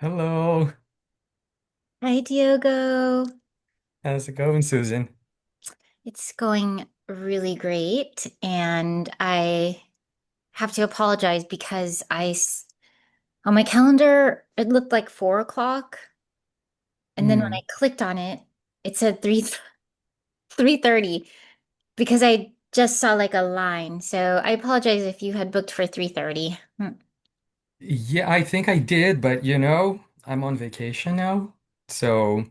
Hello. Hi, Diogo. How's it going, Susan? It's going really great. And I have to apologize because on my calendar, it looked like 4 o'clock. And then when Hmm. I clicked on it, it said 3:30 because I just saw like a line. So I apologize if you had booked for 3:30. Yeah, I think I did, but I'm on vacation now, so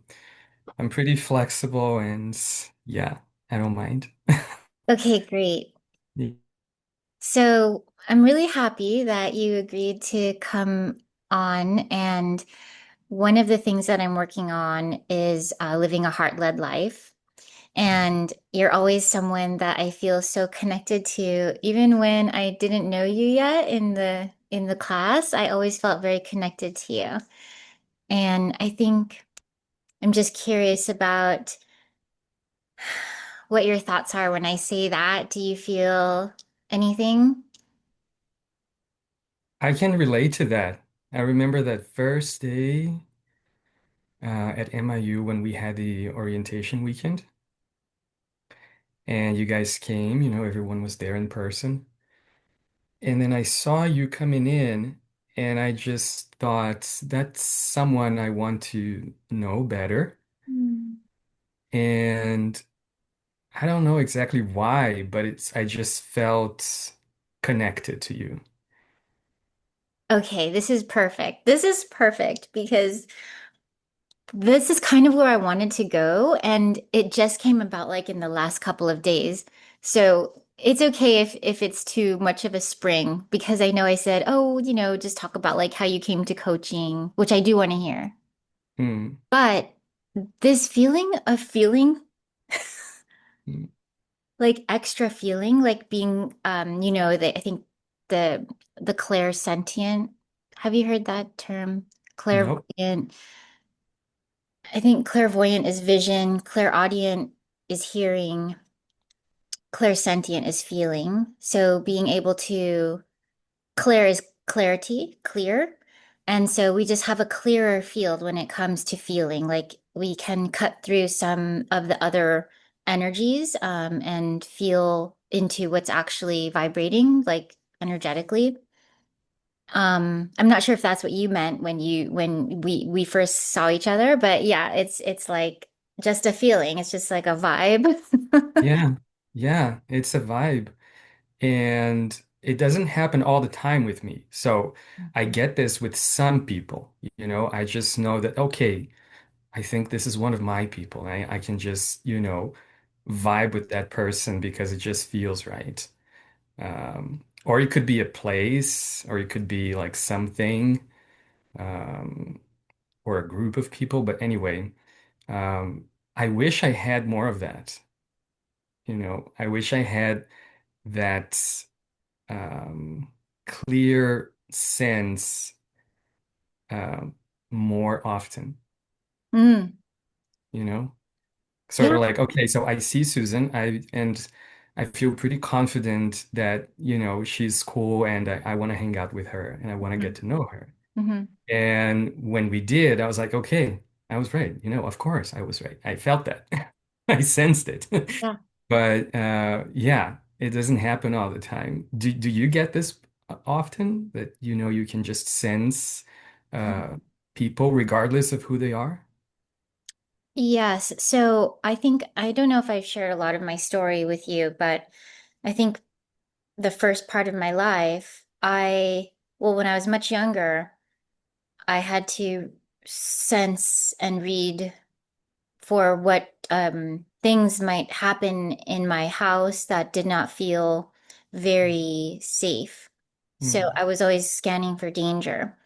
I'm pretty flexible and yeah, I don't mind. Okay, great. Y- So I'm really happy that you agreed to come on. And one of the things that I'm working on is living a heart-led life. And you're always someone that I feel so connected to. Even when I didn't know you yet in the class, I always felt very connected to you. And I think I'm just curious about what your thoughts are when I say that. Do you feel anything? I can relate to that. I remember that first day at MIU when we had the orientation weekend and you guys came, everyone was there in person. And then I saw you coming in, and I just thought that's someone I want to know better. Hmm. And I don't know exactly why, but I just felt connected to you. Okay, this is perfect. This is perfect because this is kind of where I wanted to go, and it just came about like in the last couple of days. So it's okay if it's too much of a spring because I know I said, oh, just talk about like how you came to coaching, which I do want to hear. Hmm. But this feeling of feeling Hmm. like extra feeling, like being I think the the clairsentient. Have you heard that term? Nope. Clairvoyant. I think clairvoyant is vision, clairaudient is hearing, clairsentient is feeling. So being able to, clair is clarity, clear. And so we just have a clearer field when it comes to feeling. Like we can cut through some of the other energies and feel into what's actually vibrating, like energetically. I'm not sure if that's what you meant when we first saw each other, but yeah, it's like just a feeling. It's just like a vibe. Yeah. Yeah. It's a vibe. And it doesn't happen all the time with me. So I get this with some people, I just know that, okay, I think this is one of my people. I can just, vibe with that person because it just feels right. Or it could be a place, or it could be like something, um, or a group of people. But anyway, I wish I had more of that. I wish I had that clear sense um, more often, Mm, you know? Sort yeah. of like, okay, so I see Susan, and I feel pretty confident that, she's cool and I want to hang out with her and I want to get to know her. Hmm. And when we did, I was like, okay, I was right. Of course I was right. I felt that. I sensed it. Yeah. But yeah, it doesn't happen all the time. Do you get this often that you can just sense uh, people regardless of who they are? Yes. So I think I don't know if I've shared a lot of my story with you, but I think the first part of my life, well, when I was much younger, I had to sense and read for what things might happen in my house that did not feel very safe. So Mm, I was always scanning for danger.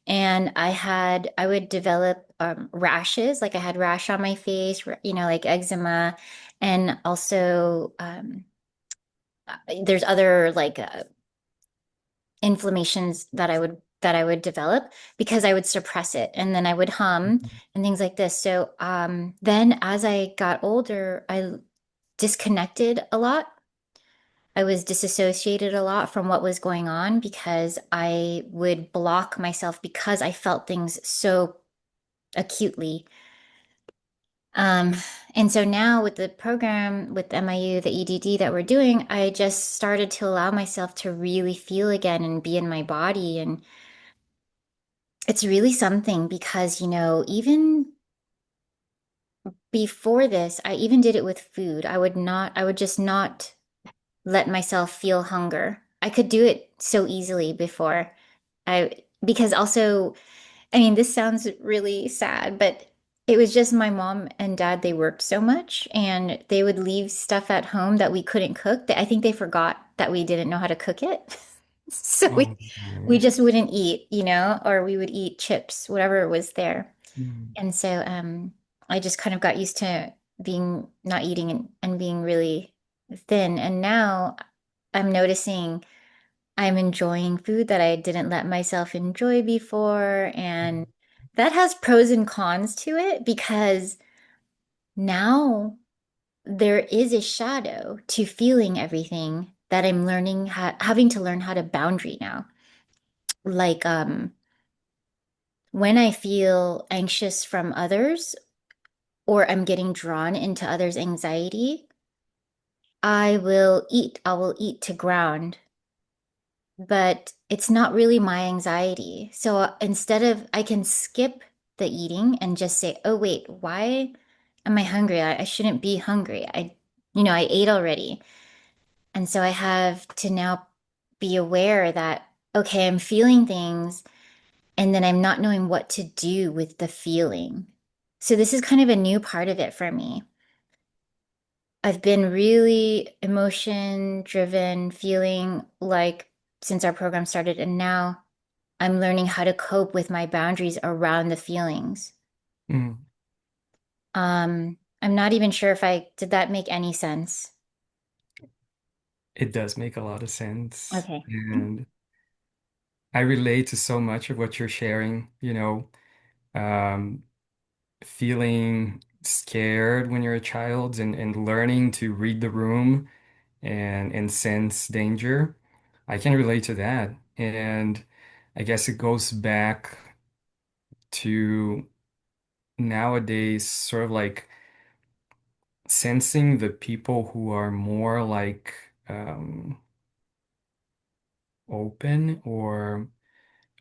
And I would develop rashes, like I had rash on my face, like eczema. And also, there's other like inflammations that I would develop because I would suppress it and then I would hum and things like this. So then as I got older, I disconnected a lot I was disassociated a lot from what was going on because I would block myself because I felt things so acutely. Um, and so now with the program with MIU, the EDD that we're doing, I just started to allow myself to really feel again and be in my body. And it's really something because, even before this, I even did it with food. I would just not let myself feel hunger. I could do it so easily before. Because also, I mean, this sounds really sad, but it was just my mom and dad, they worked so much and they would leave stuff at home that we couldn't cook. I think they forgot that we didn't know how to cook it. So Oh, we my. just wouldn't eat, or we would eat chips, whatever was there. Mm, And so I just kind of got used to being not eating and being really thin. And now I'm noticing I'm enjoying food that I didn't let myself enjoy before. And that has pros and cons to it because now there is a shadow to feeling everything that I'm learning, having to learn how to boundary now. Like when I feel anxious from others or I'm getting drawn into others' anxiety, I will eat. I will eat to ground, but it's not really my anxiety. So instead of, I can skip the eating and just say, oh, wait, why am I hungry? I shouldn't be hungry. I ate already. And so I have to now be aware that, okay, I'm feeling things and then I'm not knowing what to do with the feeling. So this is kind of a new part of it for me. I've been really emotion driven, feeling like since our program started, and now I'm learning how to cope with my boundaries around the feelings. mm. I'm not even sure if I did that make any sense. It does make a lot of sense. Okay. And I relate to so much of what you're sharing, um, feeling scared when you're a child and learning to read the room and sense danger. I can relate to that. And I guess it goes back to nowadays, sort of like sensing the people who are more like open or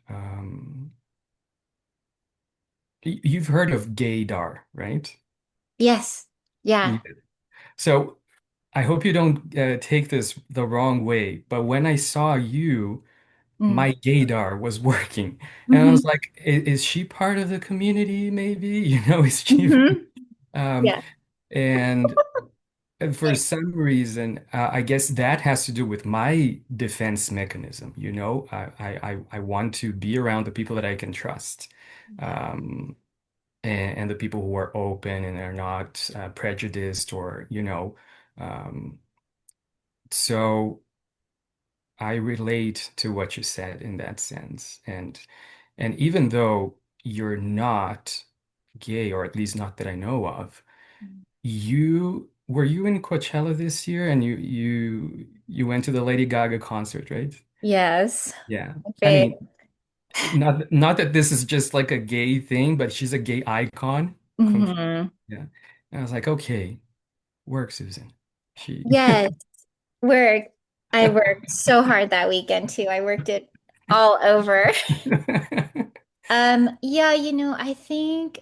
um, you've heard of gaydar, right? Yes. Yeah. Yeah. So I hope you don't take this the wrong way, but when I saw you, Mm. my gaydar was working, and I was Hmm. like, Is she part of the community? Maybe, is she?" Hmm. Um, Yeah. and for some reason, I guess that has to do with my defense mechanism. I want to be around the people that I can trust. Yeah. Um, and the people who are open and are not prejudiced or um, so I relate to what you said in that sense. And even though you're not gay, or at least not that I know of, you were you in Coachella this year, and you went to the Lady Gaga concert, right? Yes. Yeah. I Okay. mean, not that this is just like a gay thing, but she's a gay icon. Hmm. Yeah. And I was like, okay, work, Susan. She Yes. Work. I worked so hard that weekend too. I worked it all over. Yeah, I think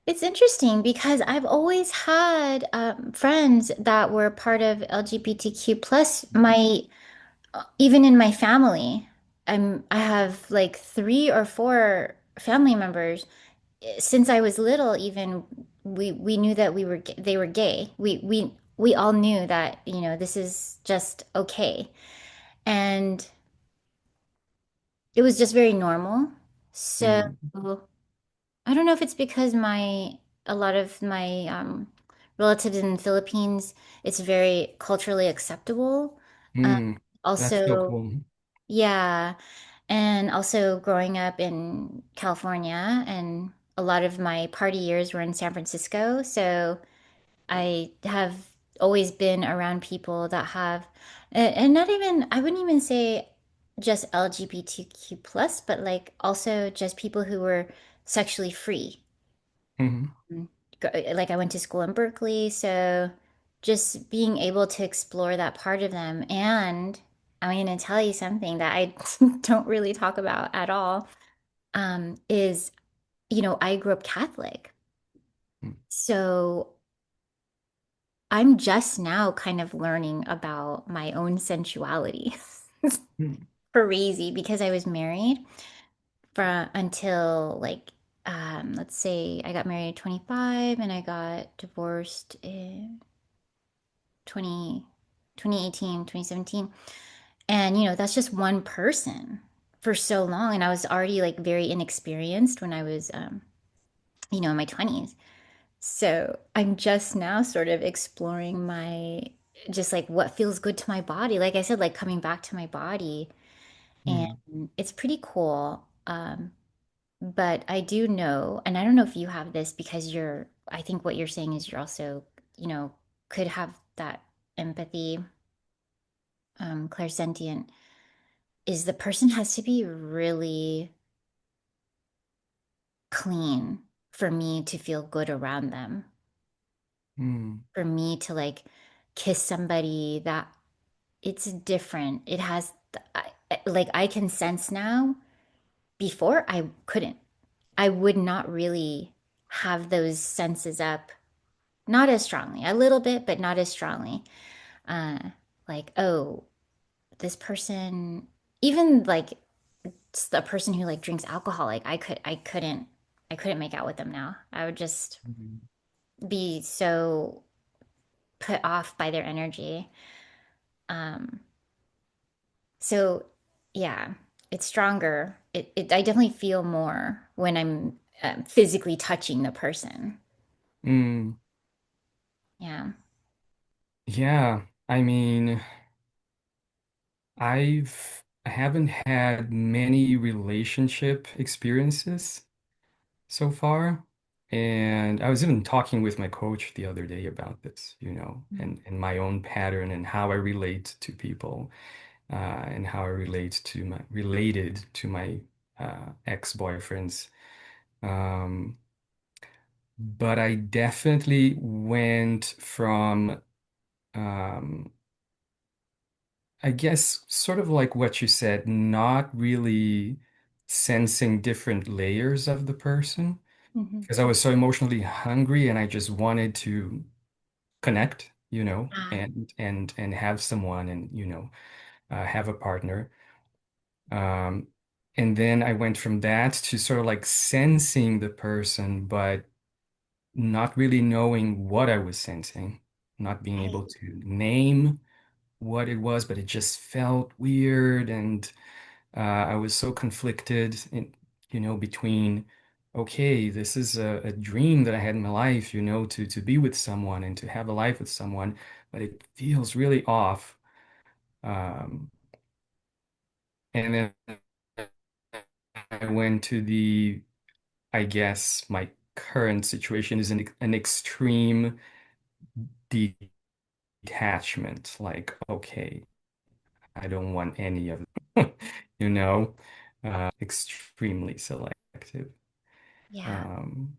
it's interesting because I've always had friends that were part of LGBTQ plus even in my family. I have like 3 or 4 family members since I was little. Even we knew that they were gay. We all knew that this is just okay, and it was just very normal. So Mm, I don't know if it's because my a lot of my relatives in the Philippines, it's very culturally acceptable. Um, mm, that's so Also, cool. yeah, and also growing up in California, and a lot of my party years were in San Francisco, so I have. always been around people that have, and not even, I wouldn't even say just LGBTQ plus, but like also just people who were sexually free. Hmm. Mm. Like I went to school in Berkeley, so just being able to explore that part of them. And I'm going to tell you something that I don't really talk about at all, is, I grew up Catholic. So I'm just now kind of learning about my own sensuality. Hmm. Crazy because I was married for until like let's say I got married at 25 and I got divorced in 20 2018, 2017. And that's just one person for so long and I was already like very inexperienced when I was in my 20s. So I'm just now sort of exploring my just like what feels good to my body. Like I said, like coming back to my body. And Hmm. it's pretty cool. But I do know, and I don't know if you have this because I think what you're saying is you're also, could have that empathy, clairsentient, is the person has to be really clean for me to feel good around them, Hmm. for me to like kiss somebody that it's different. It has, like, I can sense now. Before, I couldn't. I would not really have those senses up, not as strongly, a little bit, but not as strongly. Uh, like, oh, this person, even like the person who like drinks alcohol, like I couldn't make out with them now. I would just Hmm. be so put off by their energy. Um, So, yeah, it's stronger. I definitely feel more when I'm physically touching the person. Mm. Yeah. Yeah, I mean, I haven't had many relationship experiences so far. And I was even talking with my coach the other day about this, and my own pattern and how I relate to people, and how I related to my ex-boyfriends. Um, but I definitely went from um, I guess sort of like what you said, not really sensing different layers of the person Hmm. because I was so emotionally hungry and I just wanted to connect, Ah, and have someone and have a partner. Um, and then I went from that to sort of like sensing the person, but not really knowing what I was sensing, not being right. able to name what it was, but it just felt weird. And I was so conflicted between, okay, this is a dream that I had in my life, to be with someone and to have a life with someone, but it feels really off. Um, and then I went to I guess my current situation is an extreme detachment. Like, okay, I don't want any of them, extremely selective. Yeah. Um,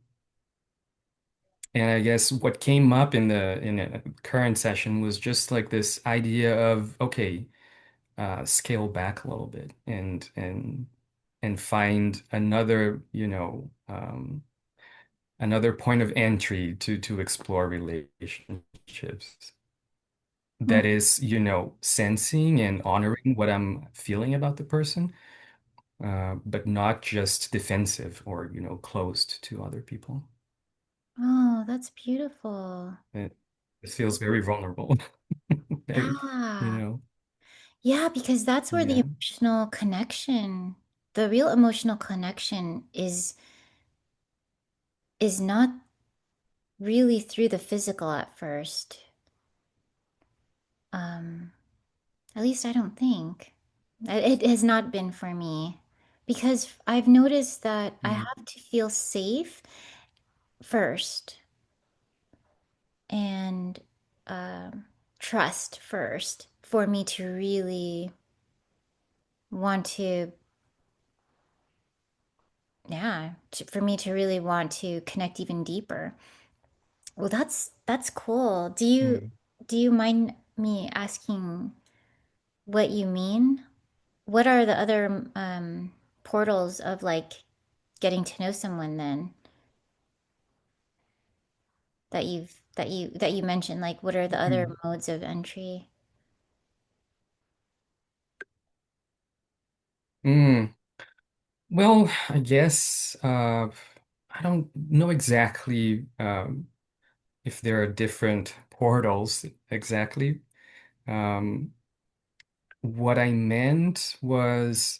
and I guess what came up in a current session was just like this idea of, okay, scale back a little bit and find another, another point of entry to explore relationships. Mm. That is, sensing and honoring what I'm feeling about the person, but not just defensive or, closed to other people. Oh, that's beautiful. It, it feels very vulnerable. Very, you Yeah. know, Yeah, because that's where the yeah. emotional connection, the real emotional connection is not really through the physical at first. Um, At least I don't think. It has not been for me because I've noticed that I Mm, have to feel safe first. And um, trust first for me to really want to, yeah, for me to really want to connect even deeper. Well, that's cool. Mm. Do you mind me asking what you mean? What are the other portals of like getting to know someone then that you mentioned? Like, what are the other Mm. modes of entry? Mm. Well, I guess I don't know exactly if there are different portals exactly. Um, what I meant was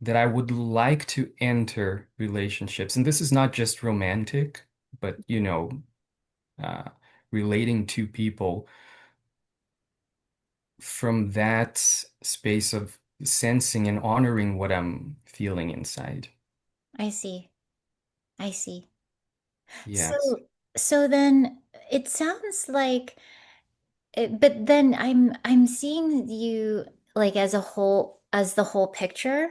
that I would like to enter relationships, and this is not just romantic, but uh, relating to people from that space of sensing and honoring what I'm feeling inside. I see. I see. Yes. So so then it sounds like but then I'm seeing you like as a whole as the whole picture.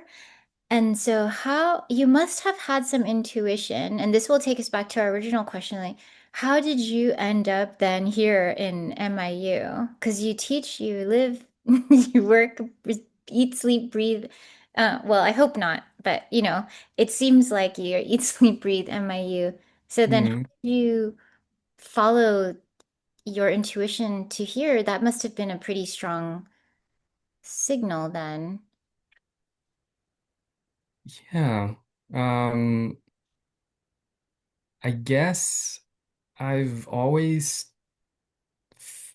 And so how you must have had some intuition, and this will take us back to our original question, like how did you end up then here in MIU? Because you teach, you live, you work, eat, sleep, breathe. Well, I hope not, but it seems like you eat, sleep, breathe MIU. So then how Mhm. did you follow your intuition to here? That must have been a pretty strong signal then. Yeah. Um, I guess I've always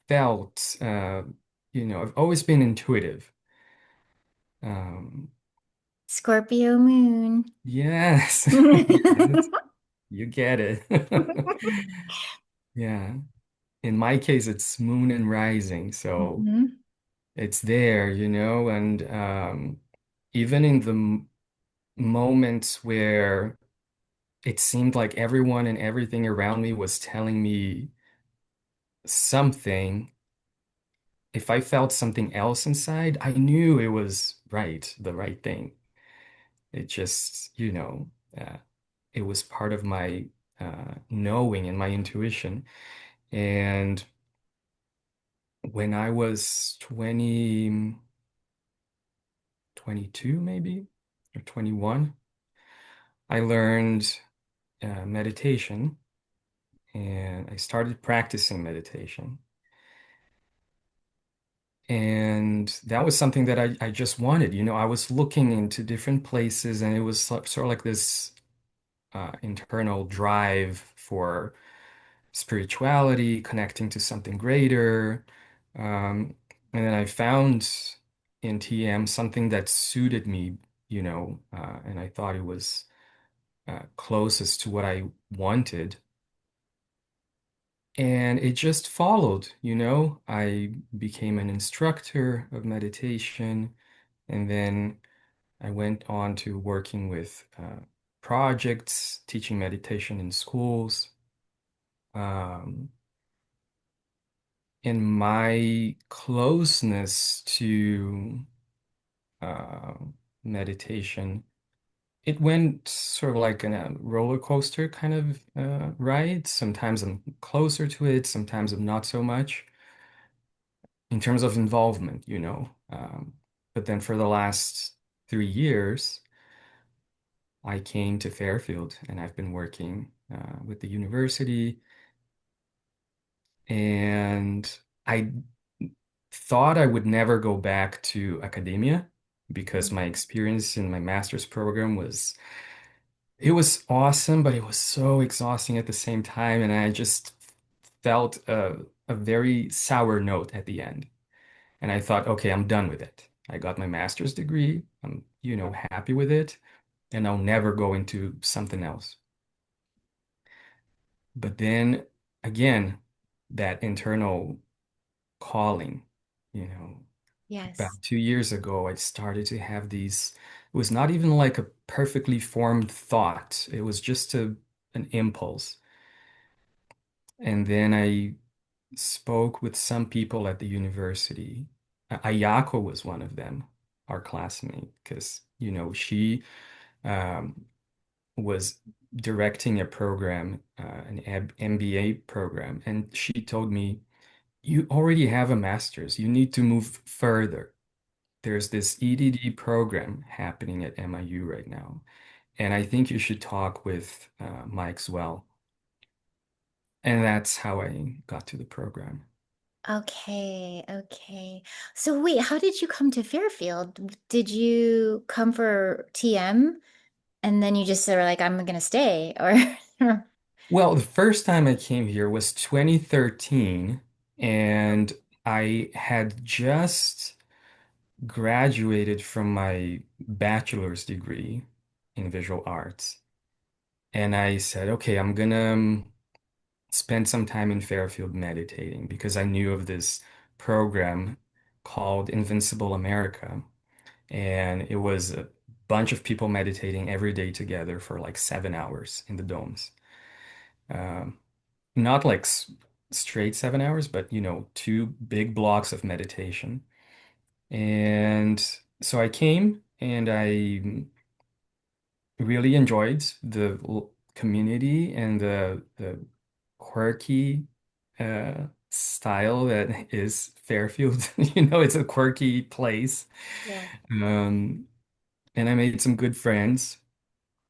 felt, I've always been intuitive. Um, Scorpio moon. yes, yes, you get it. Yeah. In my case, it's moon and rising, so Mhm. it's there, and even in the moments where it seemed like everyone and everything around me was telling me something, if I felt something else inside, I knew it was right, the right thing. It just, it was part of my knowing and my intuition. And when I was 22 maybe, or 21, I learned meditation and I started practicing meditation. And that was something that I just wanted. I was looking into different places and it was sort of like this internal drive for spirituality, connecting to something greater. And then I found in TM something that suited me, and I thought it was closest to what I wanted. And it just followed. I became an instructor of meditation, and then I went on to working with projects, teaching meditation in schools. Um, and my closeness to uh, meditation, it went sort of like in a roller coaster kind of ride. Sometimes I'm closer to it, sometimes I'm not so much in terms of involvement. But then for the last 3 years, I came to Fairfield and I've been working with the university. And I thought I would never go back to academia because my experience in my master's program it was awesome, but it was so exhausting at the same time. And I just felt a very sour note at the end. And I thought, okay, I'm done with it. I got my master's degree. I'm happy with it, and I'll never go into something else. But then again, that internal calling, you know, Yes. about 2 years ago, I started to have these, it was not even like a perfectly formed thought. It was just an impulse. And then I spoke with some people at the university. Ayako was one of them, our classmate, because, she um, was directing a program, an MBA program, and she told me, you already have a master's. You need to move further. There's this EdD program happening at MIU right now, and I think you should talk with Mike as well. And that's how I got to the program. Okay, okay. So wait, how did you come to Fairfield? Did you come for TM and then you just were like, I'm gonna stay, or Well, the first time I came here was 2013, and I had just graduated from my bachelor's degree in visual arts. And I said, okay, I'm gonna spend some time in Fairfield meditating because I knew of this program called Invincible America. And it was a bunch of people meditating every day together for like 7 hours in the domes. Um, Not like straight 7 hours, but two big blocks of meditation. And so I came and I really enjoyed the community and the quirky style that is Fairfield. It's a quirky place. yeah. Um, and I made some good friends,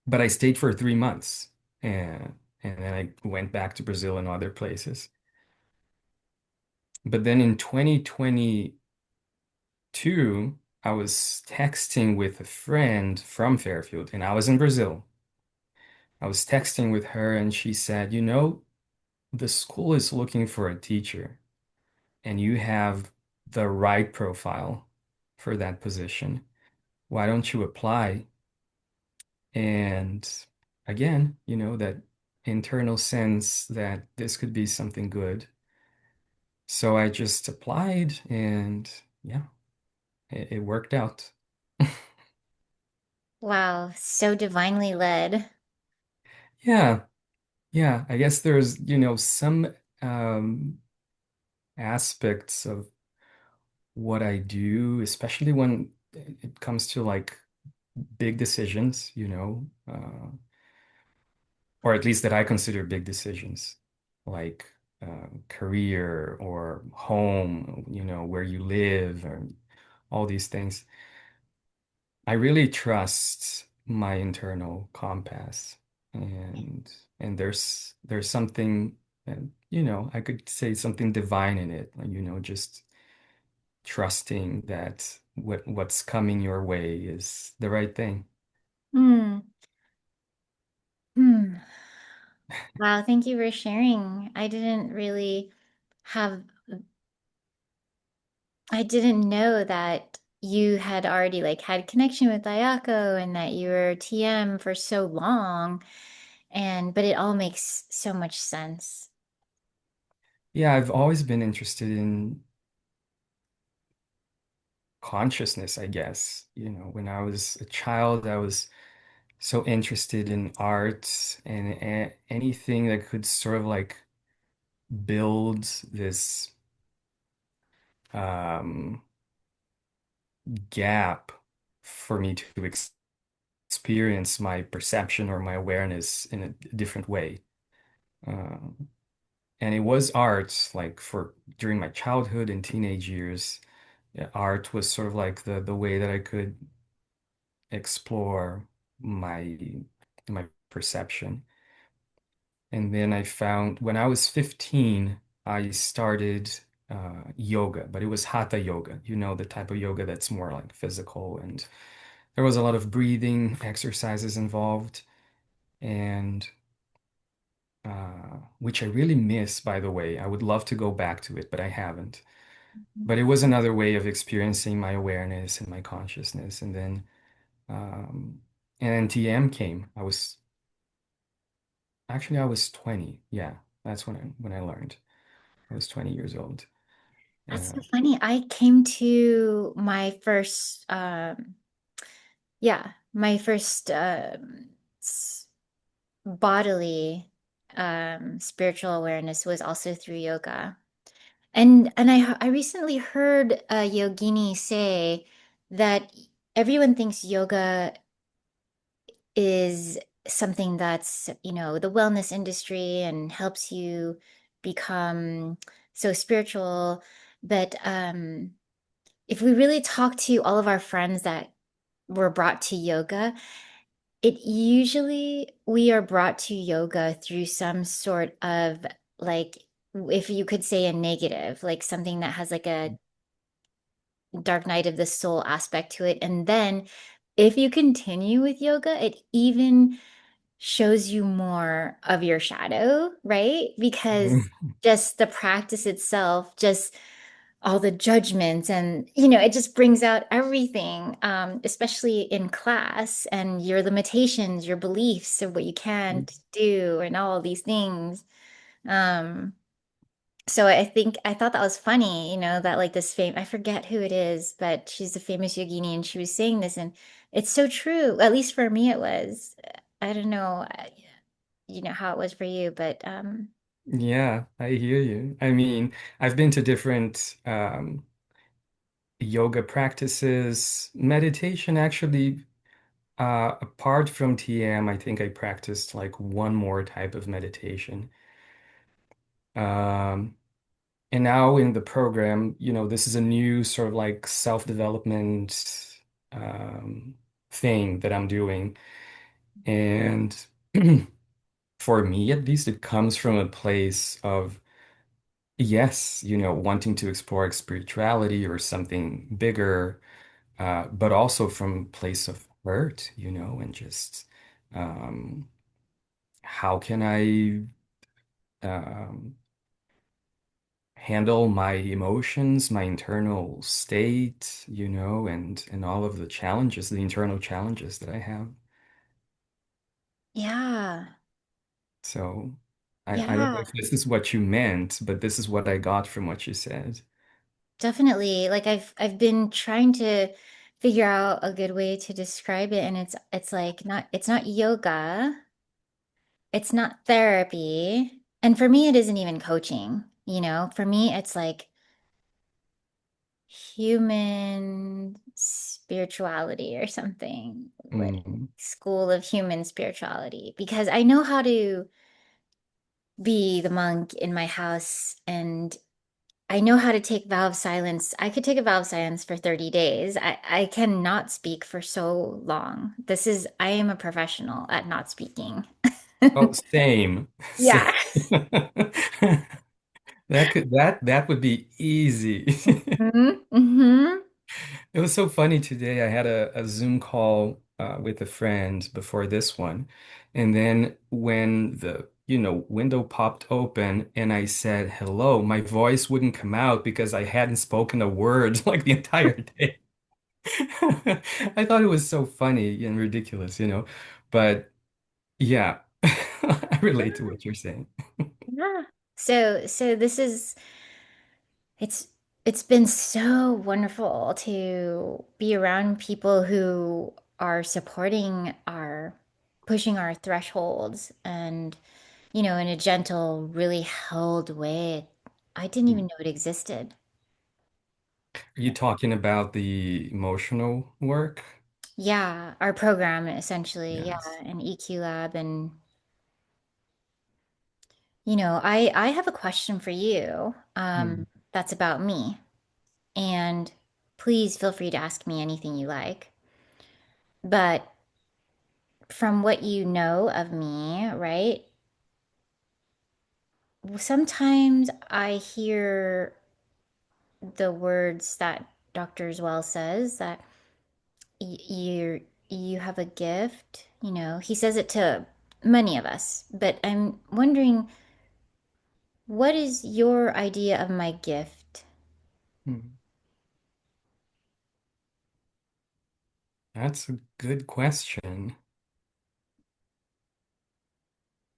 but I stayed for 3 months and then I went back to Brazil and other places. But then in 2022, I was texting with a friend from Fairfield, and I was in Brazil. I was texting with her, and she said, the school is looking for a teacher, and you have the right profile for that position. Why don't you apply? And again, that internal sense that this could be something good. So I just applied, and yeah, it worked out. Wow, so divinely led. Yeah, yeah. I guess there's, some um, aspects of what I do, especially when it comes to like big decisions, or at least that I consider big decisions, like career or home, where you live, or all these things. I really trust my internal compass, and there's something, I could say something divine in it, like, just trusting that what's coming your way is the right thing. Hmm. Hmm. Wow, thank you for sharing. Have, I didn't know that you had already like had connection with Ayako and that you were TM for so long. But it all makes so much sense. Yeah, I've always been interested in consciousness, I guess. When I was a child, I was so interested in art and anything that could sort of like build this um, gap for me to experience my perception or my awareness in a different way. Um, and it was art, like for during my childhood and teenage years, yeah, art was sort of like the way that I could explore my my perception. And then I found when I was 15, I started yoga, but it was hatha yoga, the type of yoga that's more like physical. And there was a lot of breathing exercises involved, and which I really miss, by the way. I would love to go back to it, but I haven't. But it was another way of experiencing my awareness and my consciousness. Um, and then TM came. I was 20. Yeah, that's when I learned. I was 20 years old. That's so Uh, funny. I came to my first, yeah, my first bodily spiritual awareness was also through yoga. And I recently heard a yogini say that everyone thinks yoga is something that's, the wellness industry and helps you become so spiritual. But if we really talk to all of our friends that were brought to yoga, it usually we are brought to yoga through some sort of like, if you could say a negative, like something that has like a dark night of the soul aspect to it. And then if you continue with yoga, it even shows you more of your shadow, right? Because just the practice itself, just all the judgments and it just brings out everything, especially in class and your limitations, your beliefs of what you can't do and all these things. Um, so I thought that was funny, that like this fame, I forget who it is, but she's a famous yogini and she was saying this and it's so true. At least for me it was. I don't know, how it was for you, but Yeah, I hear you. I mean, I've been to different yoga practices, meditation actually. Apart from TM, I think I practiced like one more type of meditation. Um, and now in the program, this is a new sort of like self-development um, thing that I'm doing. And for me, at least, it comes from a place of, yes, wanting to explore spirituality or something bigger, but also from a place of hurt, and just um, how can I handle my emotions, my internal state, and all of the challenges, the internal challenges that I have. yeah, So I don't know yeah, if this is what you meant, but this is what I got from what you said. definitely. Like I've been trying to figure out a good way to describe it, and it's like not it's not yoga, it's not therapy, and for me it isn't even coaching, For me it's like human spirituality or something, like Mm. school of human spirituality, because I know how to be the monk in my house and I know how to take vow of silence. I could take a vow of silence for 30 days. I cannot speak for so long. I am a professional at not speaking. Oh, same, Yeah. same. That would be easy. Hmm. Hmm. It was so funny today. I had a Zoom call with a friend before this one. And then when the, window popped open and I said hello, my voice wouldn't come out because I hadn't spoken a word like the entire day. I thought it was so funny and ridiculous, But yeah, I relate to what you're saying. Yeah. So it's it's been so wonderful to be around people who are supporting our pushing our thresholds and in a gentle, really held way. I didn't even know it existed. Are you talking about the emotional work? Yeah, our program essentially, yeah, Yes. an EQ lab. And I have a question for you, Hmm. that's about me. And please feel free to ask me anything you like. But from what you know of me, right? Sometimes I hear the words that Dr. Well says that you have a gift, He says it to many of us, but I'm wondering, what is your idea of my gift? Hmm. That's a good question.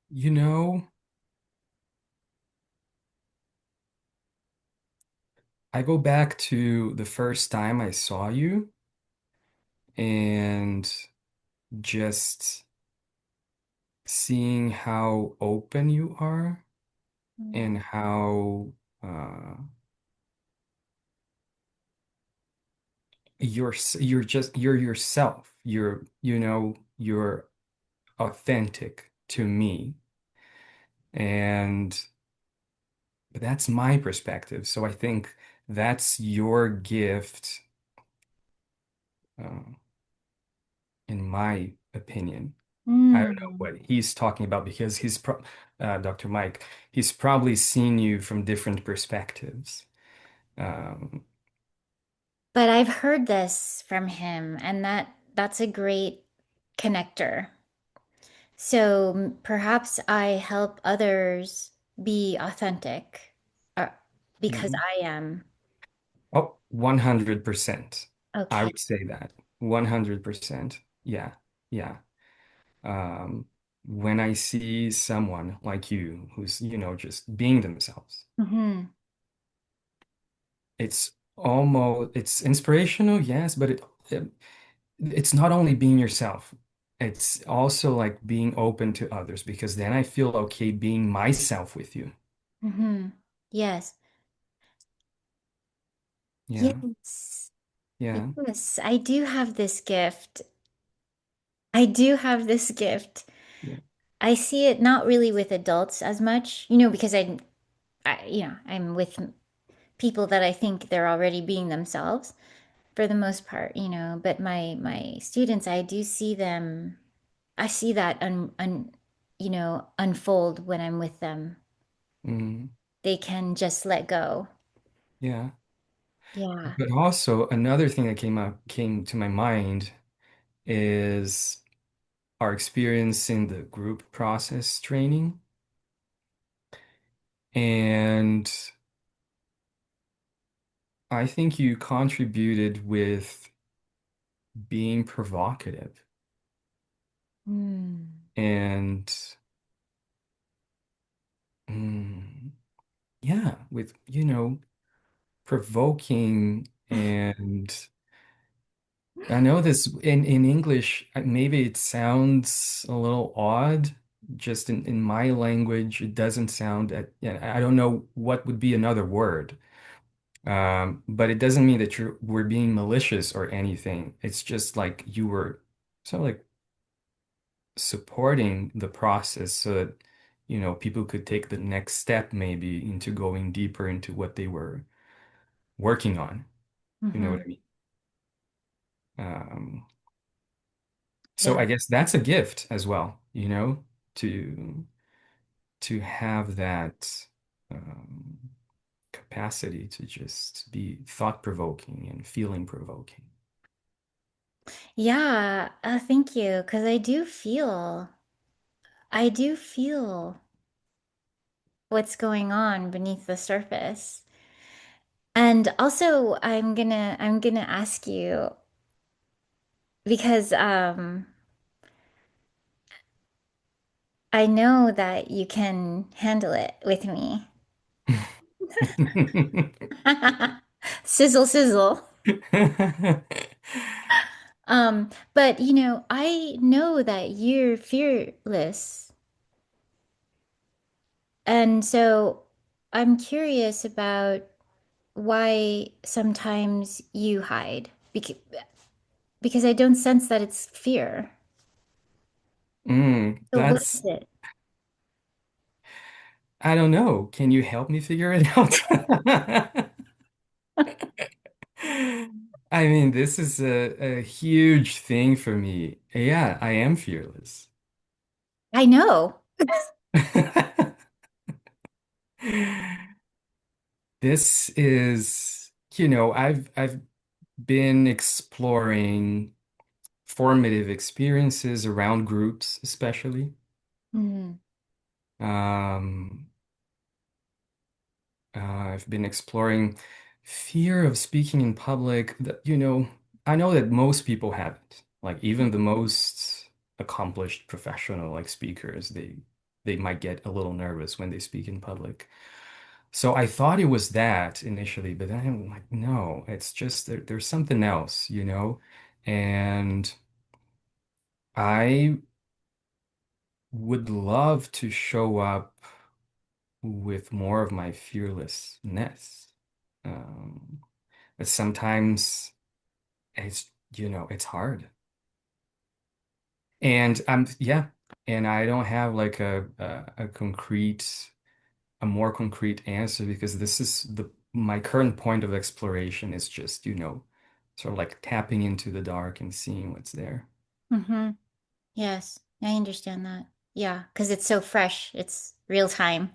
You know, I go back to the first time I saw you and just seeing how open you are and how you're yourself. You're authentic to me. And that's my perspective. So I think that's your gift, uh, in my opinion. I don't know Mm. what he's talking about because Dr. Mike, he's probably seen you from different perspectives. Um, But I've heard this from him, and that's a great connector. So perhaps I help others be authentic uh, because mhm. I am. Oh, 100%. I Okay. would say that. 100%. Yeah. Yeah. Um, when I see someone like you who's, just being themselves, Hmm. it's inspirational, yes, but it's not only being yourself. It's also like being open to others because then I feel okay being myself with you. Hmm. Yes. Yeah. Yes. Yeah. Yes. I do have this gift. I do have this gift. Yeah. I see it not really with adults as much, because I'm with people that I think they're already being themselves for the most part, but my students, I do see them, I see that unfold when I'm with them. Mm, They can just let go. yeah. Yeah. But also another thing that came to my mind is our experience in the group process training. And I think you contributed with being provocative Mm. and mm, yeah, with, provoking. And I know this in English, maybe it sounds a little odd. Just in my language, it doesn't sound I don't know what would be another word. But it doesn't mean that we're being malicious or anything. It's just like you were sort of like supporting the process so that, people could take the next step maybe into going deeper into what they were working on. You know what Hmm. I mean? Um, so Yeah. I guess that's a gift as well, to to have that capacity to just be thought-provoking and feeling provoking. Yeah. Thank you. Because I do feel what's going on beneath the surface. And also, I'm gonna ask you because I know that you can handle it with me. Sizzle, sizzle. But I know that you're fearless. And so I'm curious about why sometimes you hide because I don't sense that it's fear. So what is That's, it? I don't know. Can you help me figure it out? I mean, this is a huge thing for me. Yeah, I am fearless. I know. This is, I've been exploring formative experiences around groups, especially. Mm, Um, I've been exploring fear of speaking in public. I know that most people have it. Like even the most accomplished professional like speakers, they might get a little nervous when they speak in public. So I thought it was that initially, but then I'm like, no, it's just there's something else, And I would love to show up with more of my fearlessness. But sometimes it's hard. And yeah, and I don't have like a more concrete answer because this is the my current point of exploration is just, sort of like tapping into the dark and seeing what's there. Hmm. Yes, I understand that. Yeah, because it's so fresh. It's real time.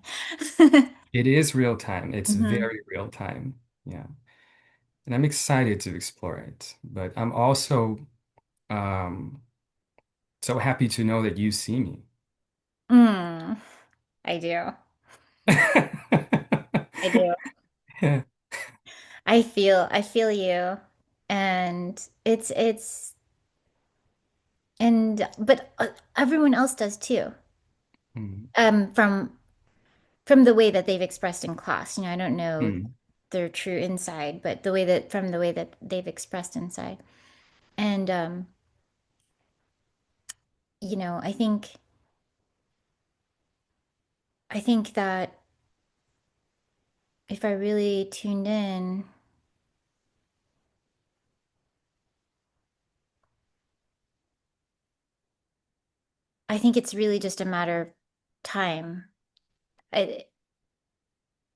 It is real time. It's Hmm. very real time. Yeah. And I'm excited to explore it. But I'm also um so happy to know that you see me. Mm, I do. I do. Yeah. I feel you. And but everyone else does too. Mm. From the way that they've expressed in class. I don't know Mm. their true inside, but the way that they've expressed inside. And I think that if I really tuned in, I think it's really just a matter of time. I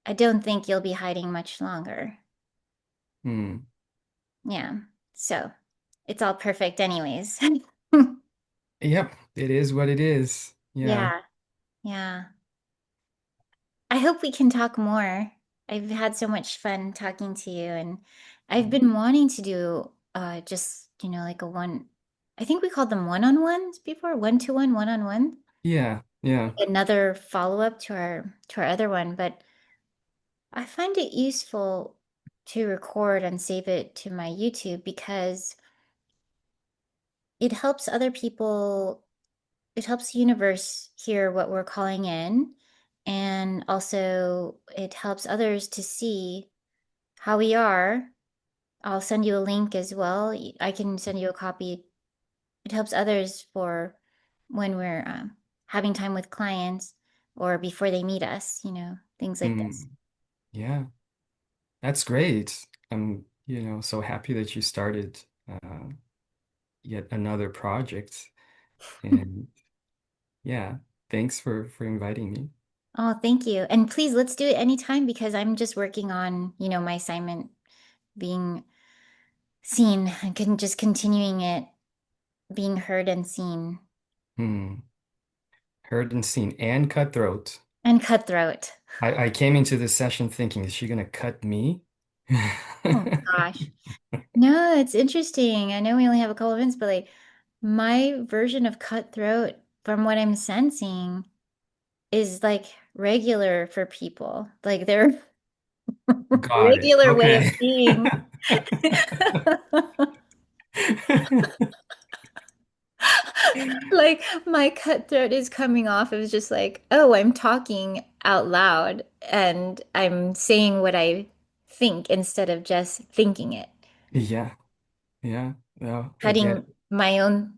I don't think you'll be hiding much longer. Mm. Yeah. So it's all perfect anyways. Yep, it is what it is. Yeah. Yeah. Yeah. I hope we can talk more. I've had so much fun talking to you, and I've been wanting to do just, like a one, I think we called them one-on-ones before, one-to-one, one-on-one, Yeah. Yeah. like another follow-up to our other one, but I find it useful to record and save it to my YouTube because it helps other people, it helps the universe hear what we're calling in, and also it helps others to see how we are. I'll send you a link as well. I can send you a copy. It helps others for when we're having time with clients or before they meet us, things like this. Mm. Yeah. That's great. I'm, so happy that you started yet another project. And yeah, thanks for inviting me. Oh, thank you. And please, let's do it anytime because I'm just working on, my assignment being seen and just continuing it, being heard and seen. Hmm. Heard and seen and cutthroat. And cutthroat. I came into this session thinking, is she gonna cut me? Oh gosh. No, it's interesting. I know we only have a couple of minutes, but like my version of cutthroat, from what I'm sensing, is like regular for people. Like their Got it. regular way of Okay. being. Like my cutthroat is coming off as just like, oh, I'm talking out loud and I'm saying what I think instead of just thinking it. Yeah, yeah. No, I get Cutting it. my own,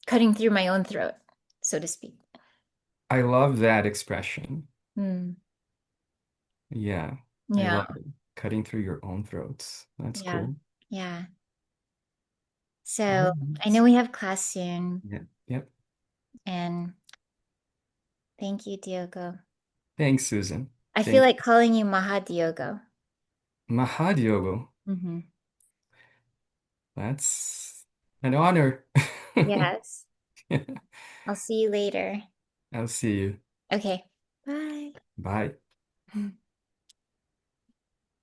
cutting through my own throat, so to speak. I love that expression. Hmm. Yeah, I Yeah, love it. Cutting through your own throats. That's yeah, cool. yeah. All So I know right. we have class soon, Yeah, yep. and thank you, Diogo. Thanks, Susan. I feel Thank like calling you Maha Diogo. Maha Diogo. Hmm. That's an honor. Yes. I'll see you later. I'll see you. Okay. Bye. Bye.